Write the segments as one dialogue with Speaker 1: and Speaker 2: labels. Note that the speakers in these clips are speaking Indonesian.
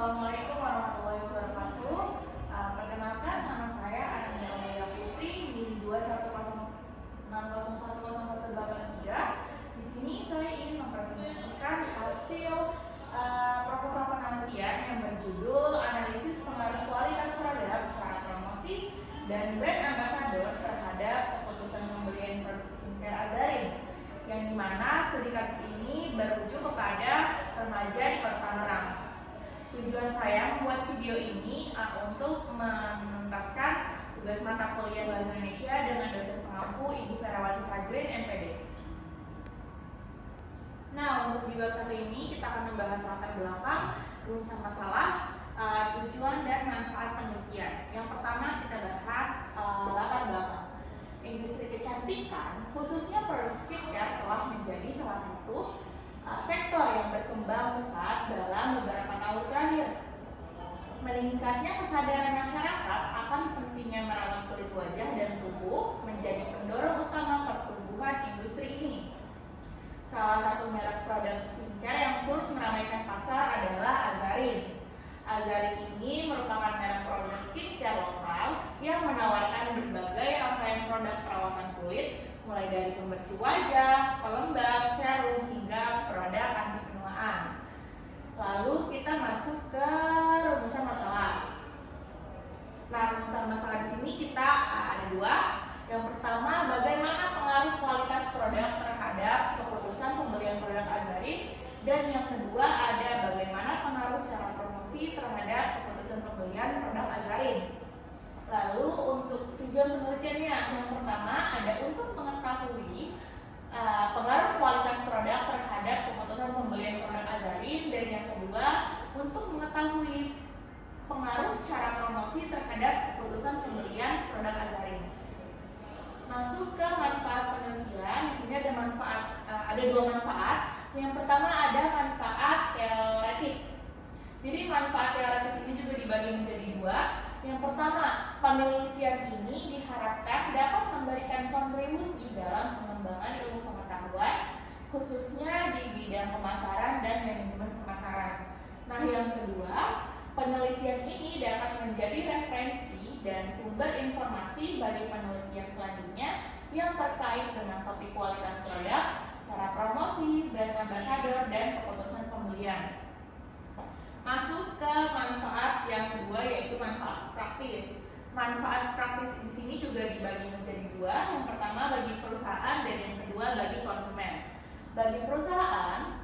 Speaker 1: Assalamualaikum warahmatullahi wabarakatuh. Perkenalkan, nama saya Ananda Putri, NIM 21060010183. Di sini saya ingin mempresentasikan hasil proposal penelitian yang berjudul Analisis Pengaruh Kualitas Produk, Cara Promosi, dan Brand Ambassador terhadap keputusan pembelian produk skincare Azarin, yang dimana studi kasus ini berujuk kepada remaja di Kota Tangerang. Tujuan saya membuat video ini untuk menuntaskan tugas mata kuliah Bahasa Indonesia dengan dosen pengampu Ibu Ferawati Fajrin, MPD. Nah, untuk di bab 1 ini kita akan membahas latar belakang, rumusan masalah, tujuan dan manfaat penelitian. Yang pertama kita bahas latar belakang. Industri kecantikan, khususnya produk skincare, telah menjadi salah satu sektor yang berkembang pesat dalam beberapa tahun terakhir. Meningkatnya kesadaran masyarakat akan pentingnya merawat kulit wajah dan tubuh menjadi pendorong utama pertumbuhan industri ini. Salah satu merek produk skincare yang turut meramaikan pasar adalah Azarin. Azarin ini merupakan merek produk skincare lokal yang menawarkan berbagai rangkaian produk perawatan kulit, mulai dari pembersih wajah, pelembab, serum, hingga produk anti penuaan. Lalu kita masuk ke rumusan masalah. Nah, rumusan masalah di sini kita ada dua. Yang pertama, bagaimana pengaruh kualitas produk terhadap keputusan pembelian produk Azarin, dan yang kedua ada bagaimana pengaruh cara promosi terhadap keputusan pembelian produk Azarin. Lalu untuk tujuan penelitiannya, yang pertama ada untuk mengetahui pengaruh kualitas produk terhadap keputusan pembelian produk Azarin, dan yang kedua untuk mengetahui pengaruh cara promosi terhadap keputusan pembelian produk Azarin. Masuk ke manfaat penelitian, di sini ada dua manfaat. Yang pertama ada manfaat teoretis. Jadi manfaat teoretis ini juga dibagi menjadi dua. Yang pertama, penelitian ini diharapkan dapat memberikan kontribusi dalam pengembangan ilmu pengetahuan, khususnya di bidang pemasaran dan manajemen pemasaran. Nah, yang kedua, penelitian ini dapat menjadi referensi dan sumber informasi bagi penelitian selanjutnya yang terkait dengan topik kualitas produk, cara promosi, brand ambassador, dan keputusan pembelian. Masuk ke manfaat yang kedua, yaitu manfaat praktis. Manfaat praktis di sini juga dibagi menjadi dua. Yang pertama bagi perusahaan dan yang kedua bagi konsumen. Bagi perusahaan,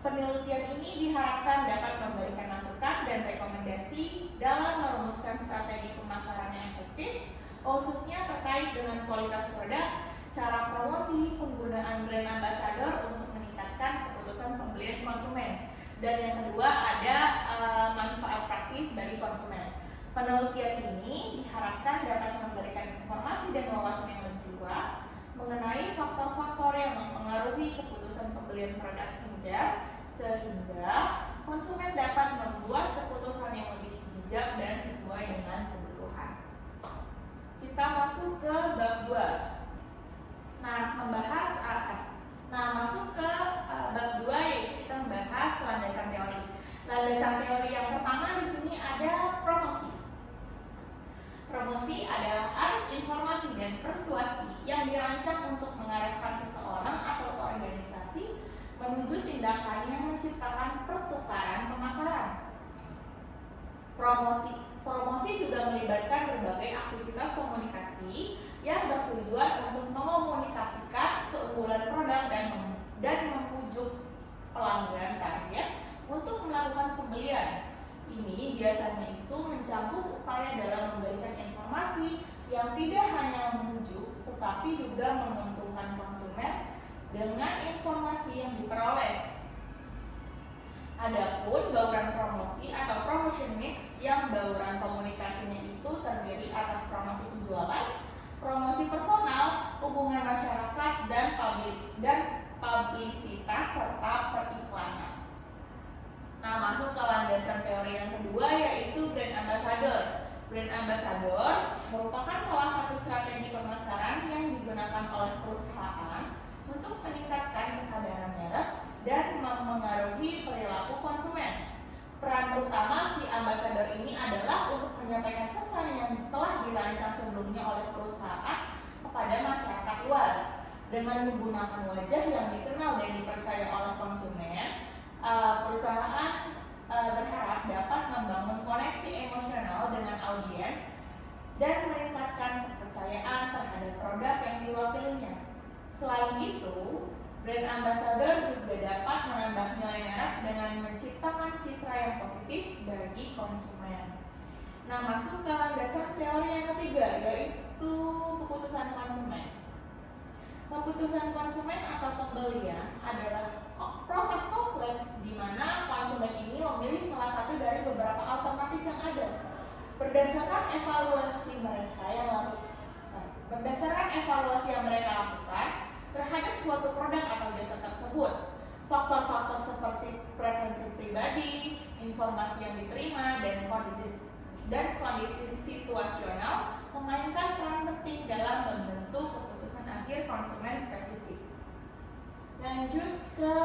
Speaker 1: penelitian ini diharapkan dapat memberikan masukan dan rekomendasi dalam merumuskan strategi pemasaran yang efektif, khususnya terkait dengan kualitas produk, cara promosi, penggunaan brand ambassador untuk meningkatkan keputusan pembelian konsumen. Dan yang kedua ada manfaat praktis bagi konsumen. Penelitian ini diharapkan dapat memberikan informasi dan wawasan yang lebih luas mengenai faktor-faktor yang mempengaruhi keputusan pembelian produk skincare, sehingga konsumen dapat membuat keputusan yang lebih bijak dan sesuai dengan kebutuhan. Kita masuk ke bab 2. Masuk ke bab 2, yaitu kita membahas landasan teori. Landasan teori yang pertama di sini ada promosi. Promosi adalah arus informasi dan persuasi yang dirancang untuk mengarahkan seseorang atau organisasi menuju tindakan yang menciptakan pertukaran pemasaran. Promosi juga melibatkan berbagai aktivitas komunikasi yang bertujuan untuk mengomunikasikan keunggulan produk dan membujuk pelanggan target untuk melakukan pembelian. Ini biasanya itu mencakup upaya dalam memberikan informasi yang tidak hanya membujuk, tetapi juga menguntungkan konsumen dengan informasi yang diperoleh. Adapun bauran promosi atau promotion mix, yang bauran komunikasinya itu terdiri atas promosi penjualan, promosi personal, hubungan masyarakat, dan publisitas serta periklanan. Nah, masuk ke landasan teori yang kedua, yaitu brand ambassador. Brand ambassador merupakan salah satu strategi pemasaran yang digunakan oleh perusahaan untuk meningkatkan kesadaran merek dan mempengaruhi perilaku konsumen. Peran Peran utama si ambasador ini adalah untuk menyampaikan pesan yang telah dirancang sebelumnya oleh perusahaan kepada masyarakat luas. Dengan menggunakan wajah yang dikenal dan dipercaya oleh konsumen, perusahaan berharap dapat membangun koneksi emosional dengan audiens dan meningkatkan kepercayaan terhadap produk yang diwakilinya. Selain itu, brand ambassador juga dapat menambah nilai merek dengan menciptakan citra yang positif bagi konsumen. Nah, masuk ke dasar teori yang ketiga, yaitu keputusan konsumen. Keputusan konsumen atau pembelian adalah proses kompleks di mana konsumen ini memilih salah satu dari beberapa alternatif yang ada. Berdasarkan evaluasi yang mereka lakukan terhadap suatu produk atau jasa tersebut, faktor-faktor seperti preferensi pribadi, informasi yang diterima, dan kondisi situasional memainkan peran penting dalam membentuk keputusan akhir konsumen spesifik. Lanjut ke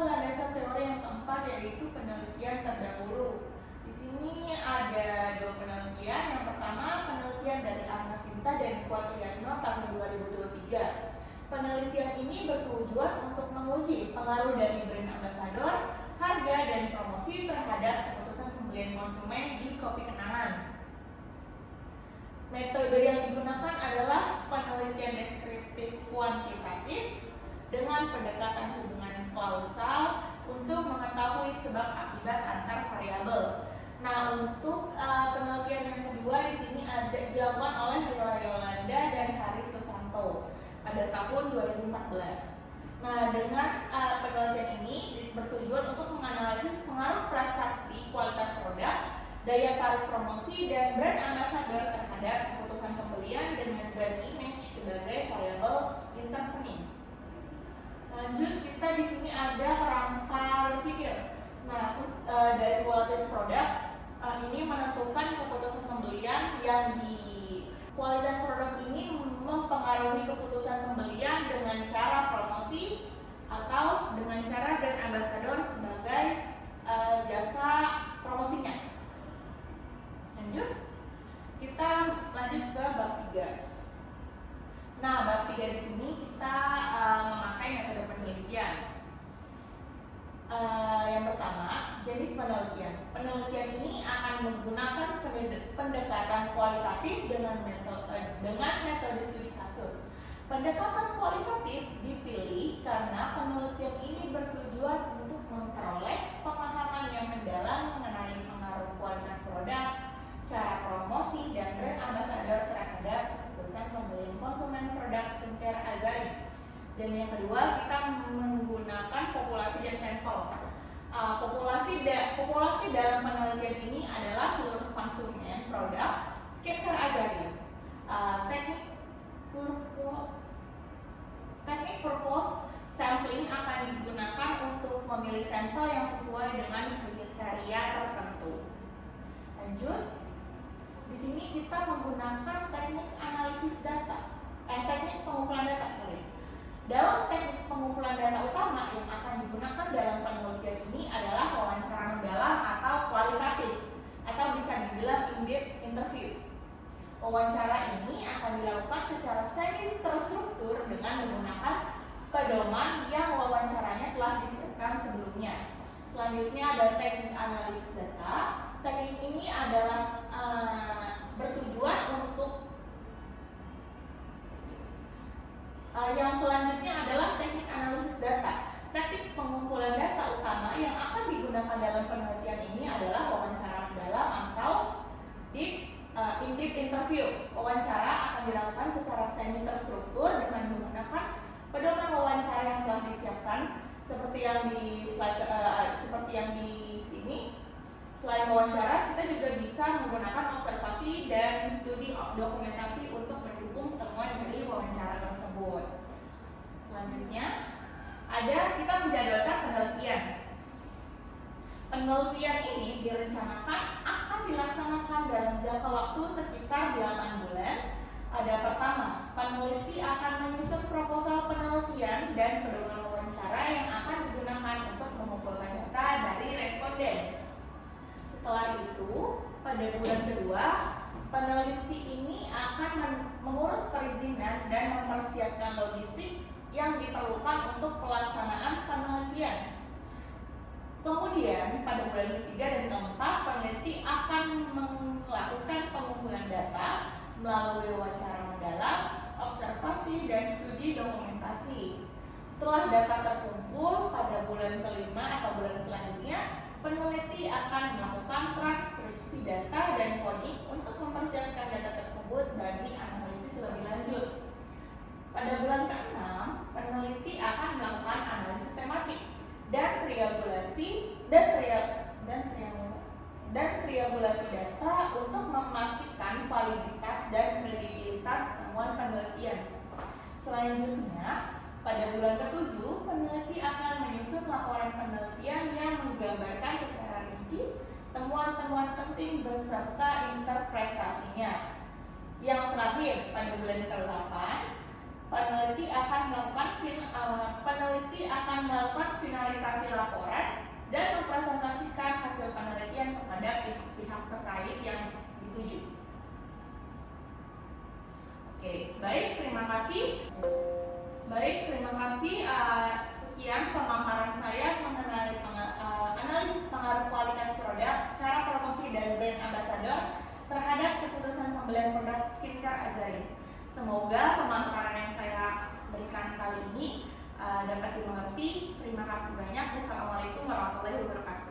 Speaker 1: landasan teori yang keempat, yaitu penelitian terdahulu. Di sini ada dua penelitian. Yang pertama, penelitian dari Anna Sinta dan Quatriano tahun 2023. Penelitian ini bertujuan untuk menguji pengaruh dari brand ambassador, harga, dan promosi terhadap keputusan pembelian konsumen di kopi kenangan. Metode yang digunakan adalah penelitian deskriptif kuantitatif dengan pendekatan hubungan kausal untuk mengetahui sebab akibat antar variabel. Nah, untuk penelitian yang kedua di sini dilakukan oleh Rila Yolanda dan Haris Susanto pada tahun 2014. Nah, dengan penelitian ini bertujuan untuk menganalisis pengaruh prestasi kualitas produk, daya tarik promosi, dan brand ambassador terhadap keputusan pembelian dengan brand image sebagai variabel intervening. Lanjut, kita di sini ada kerangka berpikir. Nah, dari kualitas produk ini menentukan keputusan pembelian yang di kualitas produk ini mempengaruhi keputusan pembelian dengan cara promosi atau dengan cara brand ambassador sebagai jasa promosinya. Lanjut, kita lanjut ke bab 3. Nah, bab 3 di sini kita memakai metode penelitian. Yang pertama, jenis penelitian. Penelitian ini akan menggunakan pendekatan kualitatif dengan metode studi kasus. Pendekatan kualitatif dipilih karena penelitian ini bertujuan untuk memperoleh pemahaman yang mendalam mengenai pengaruh kualitas produk, cara promosi, dan brand ambassador terhadap keputusan pembelian konsumen produk skincare Azari. Dan yang kedua, kita menggunakan populasi dan sampel. Populasi dalam penelitian ini adalah seluruh konsumen produk skincare Azari. Teknik purpose sampling akan digunakan untuk memilih sampel yang sesuai dengan kriteria tertentu. Lanjut, di sini kita menggunakan teknik analisis data, teknik pengumpulan data. Dalam teknik pengumpulan data utama yang akan digunakan dalam penelitian ini adalah wawancara mendalam atau kualitatif, atau bisa dibilang in-depth interview. Wawancara ini akan dilakukan secara semi terstruktur dengan menggunakan pedoman yang wawancaranya telah disiapkan sebelumnya. Selanjutnya ada teknik analisis data. Teknik ini adalah bertujuan untuk yang selanjutnya adalah teknik analisis data. Teknik pengumpulan data utama yang akan digunakan dalam penelitian ini adalah wawancara mendalam atau in-depth interview. Wawancara akan dilakukan secara semi terstruktur dengan menggunakan pedoman wawancara yang telah disiapkan seperti yang di sini. Selain wawancara, kita juga bisa menggunakan observasi dan studi dokumentasi untuk mendukung temuan dari wawancara tersebut. Selanjutnya, kita menjadwalkan penelitian. Penelitian ini direncanakan akan dilaksanakan dalam jangka waktu sekitar 8 bulan. Ada pertama, peneliti akan menyusun proposal penelitian dan pedoman wawancara yang akan digunakan untuk mengumpulkan data dari responden. pada bulan kedua, peneliti ini akan mengurus perizinan dan mempersiapkan logistik yang diperlukan untuk pelaksanaan penelitian. Kemudian pada bulan ketiga dan keempat, peneliti akan melakukan pengumpulan data melalui wawancara mendalam, observasi, dan studi dokumentasi. Setelah data terkumpul pada bulan kelima atau bulan selanjutnya, peneliti akan melakukan transkripsi data dan coding untuk mempersiapkan data tersebut bagi analisis lebih lanjut. Pada bulan ke-6, peneliti akan melakukan analisis tematik dan triangulasi data untuk memastikan validitas dan kredibilitas temuan penelitian. Selanjutnya, pada bulan ke-7, peneliti akan menyusun laporan penelitian yang menggambarkan secara rinci temuan-temuan penting beserta interpretasinya. Yang terakhir, pada bulan ke-8, peneliti akan melakukan finalisasi laporan dan mempresentasikan hasil penelitian kepada pihak terkait yang dituju. Oke, baik, terima kasih. Sekian pemaparan saya mengenai analisis pengaruh kualitas produk, cara promosi dan brand ambassador terhadap keputusan pembelian produk skincare Azari. Semoga pemaparan yang saya berikan kali ini dapat dimengerti. Terima kasih banyak. Wassalamualaikum warahmatullahi wabarakatuh.